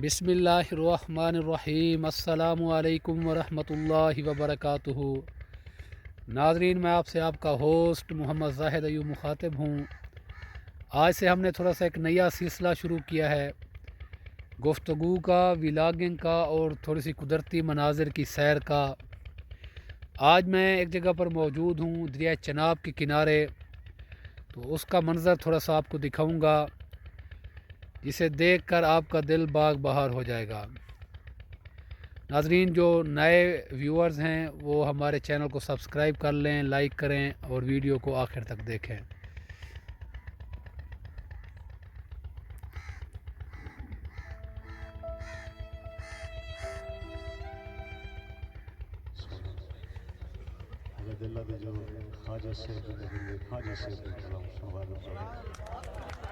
बिस्मिल्लाहिर्रहमानिर्रहीम। अस्सलामु अलैकुम वरहमतुल्लाहि वबरकातुहू। नाज़रीन, मैं आपसे आपका होस्ट मोहम्मद ज़ाहिद अयूब मुखातिब हूँ। आज से हमने थोड़ा सा एक नया सिलसिला शुरू किया है गुफ्तगू का, व्लॉगिंग का और थोड़ी सी कुदरती मनाजिर की सैर का। आज मैं एक जगह पर मौजूद हूँ, दरिया चनाब के किनारे। तो उसका मंज़र थोड़ा सा आपको दिखाऊँगा, जिसे देख कर आपका दिल बाग बहार हो जाएगा। नाजरीन, जो नए व्यूअर्स हैं वो हमारे चैनल को सब्सक्राइब कर लें, लाइक करें और वीडियो को आखिर तक देखें।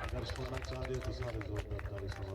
अगर सुनना चाहते हो तो सारे जोरदार ताली सुनो।